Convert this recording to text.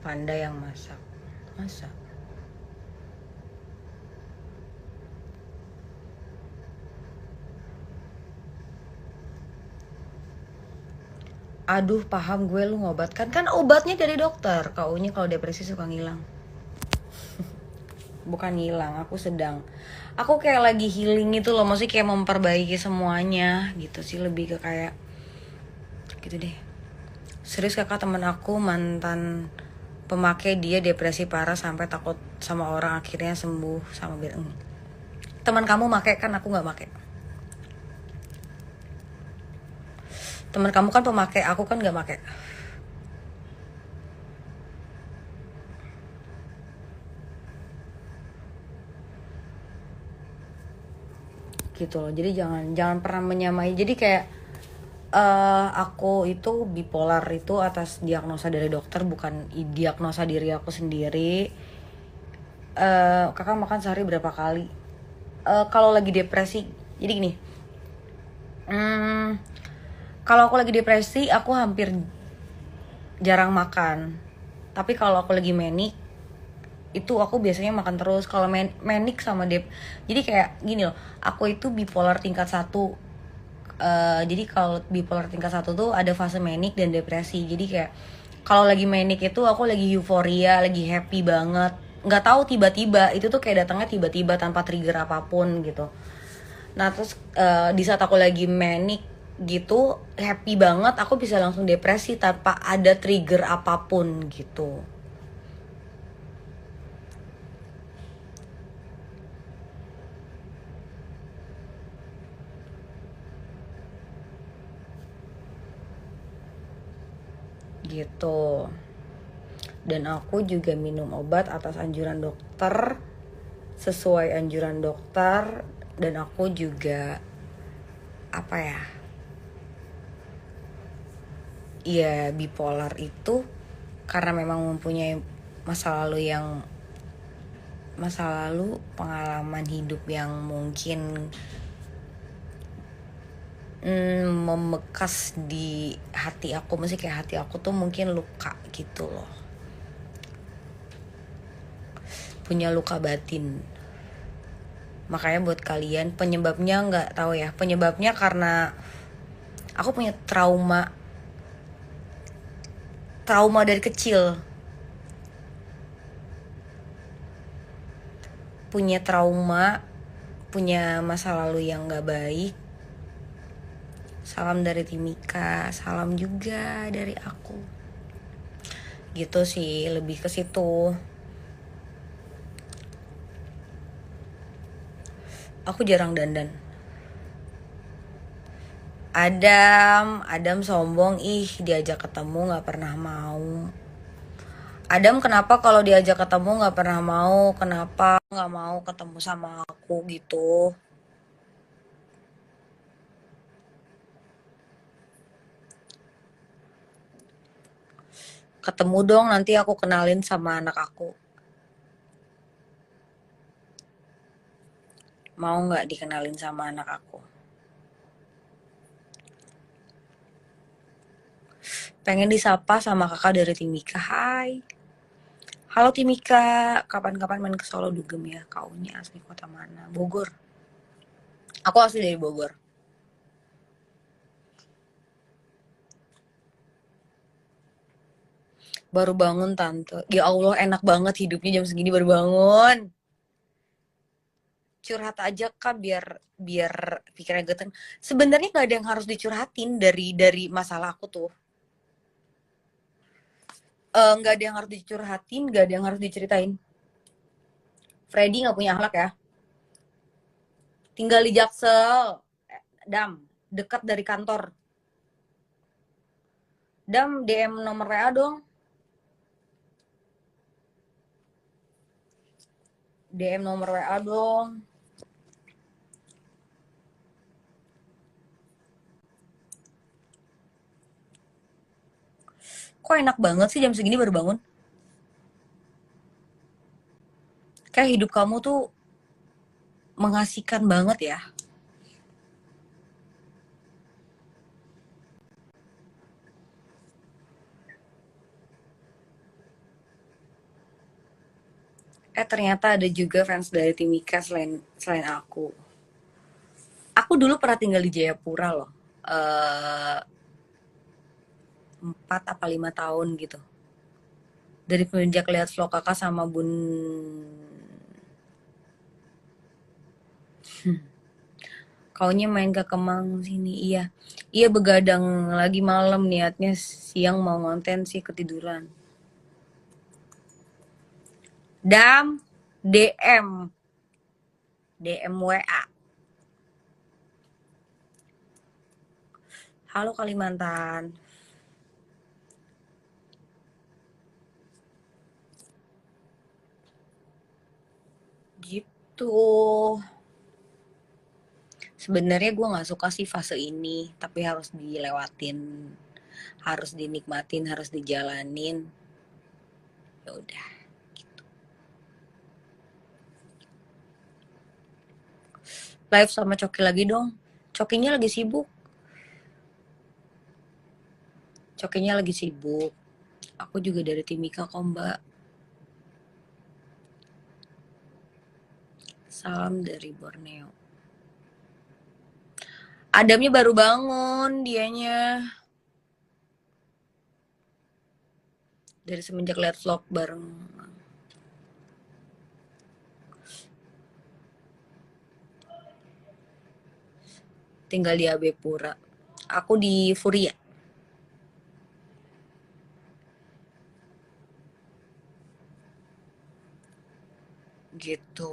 Panda yang masak. Masak. Aduh, paham gue, lu ngobat kan obatnya dari dokter. Kaunya kalau depresi suka ngilang. Bukan ngilang, aku kayak lagi healing gitu loh, maksudnya kayak memperbaiki semuanya gitu sih, lebih ke kayak gitu deh. Serius, kakak temen aku mantan pemakai, dia depresi parah sampai takut sama orang, akhirnya sembuh sama bilang. Teman kamu make kan, aku nggak make. Teman kamu kan pemakai, aku kan nggak make. Gitu loh, jadi jangan pernah menyamai. Jadi kayak aku itu bipolar itu atas diagnosa dari dokter, bukan diagnosa diri aku sendiri. Kakak makan sehari berapa kali? Kalau lagi depresi, jadi gini, kalau aku lagi depresi aku hampir jarang makan. Tapi kalau aku lagi manic, itu aku biasanya makan terus. Kalau manic sama jadi kayak gini loh, aku itu bipolar tingkat 1. Jadi kalau bipolar tingkat 1 tuh ada fase manic dan depresi. Jadi kayak kalau lagi manic itu aku lagi euforia, lagi happy banget. Nggak tahu, tiba-tiba itu tuh kayak datangnya tiba-tiba tanpa trigger apapun gitu. Nah terus di saat aku lagi manic gitu, happy banget, aku bisa langsung depresi tanpa ada trigger apapun gitu. Gitu. Dan aku juga minum obat atas anjuran dokter, sesuai anjuran dokter. Dan aku juga apa ya, ya bipolar itu karena memang mempunyai masa lalu pengalaman hidup yang mungkin membekas di hati aku. Mesti kayak hati aku tuh mungkin luka gitu loh, punya luka batin. Makanya buat kalian, penyebabnya nggak tahu ya, penyebabnya karena aku punya trauma dari kecil, punya trauma, punya masa lalu yang nggak baik. Salam dari Timika, salam juga dari aku. Gitu sih, lebih ke situ. Aku jarang dandan. Adam sombong, ih diajak ketemu nggak pernah mau. Adam kenapa kalau diajak ketemu nggak pernah mau? Kenapa nggak mau ketemu sama aku gitu? Ketemu dong, nanti aku kenalin sama anak aku. Mau nggak dikenalin sama anak aku? Pengen disapa sama kakak dari Timika. Hai. Halo Timika, kapan-kapan main ke Solo dugem ya. Kaunya asli kota mana? Bogor. Aku asli dari Bogor. Baru bangun tante. Ya Allah, enak banget hidupnya jam segini baru bangun. Curhat aja kak, biar biar pikirannya geteng. Sebenarnya nggak ada yang harus dicurhatin dari masalah aku tuh. Nggak ada yang harus dicurhatin, nggak ada yang harus diceritain. Freddy nggak punya akhlak ya. Tinggal di Jaksel, Dam, dekat dari kantor. Dam, DM nomor WA dong. DM nomor WA dong. Kok enak banget sih jam segini baru bangun? Kayak hidup kamu tuh mengasihkan banget ya. Ternyata ada juga fans dari Timika selain selain aku. Aku dulu pernah tinggal di Jayapura loh. 4 apa 5 tahun gitu. Dari semenjak lihat vlog kakak sama bun. Kaunya main ke Kemang sini, iya. Iya begadang lagi malam, niatnya siang mau ngonten sih ketiduran. Dam, DM, DM WA. Halo Kalimantan. Gitu. Sebenarnya gue nggak suka sih fase ini, tapi harus dilewatin, harus dinikmatin, harus dijalanin. Ya udah. Live sama Coki lagi dong. Cokinya lagi sibuk. Cokinya lagi sibuk. Aku juga dari Timika kok mbak. Salam dari Borneo. Adamnya baru bangun dianya. Dari semenjak lihat vlog bareng. Tinggal di AB Pura. Aku di Furia. Gitu.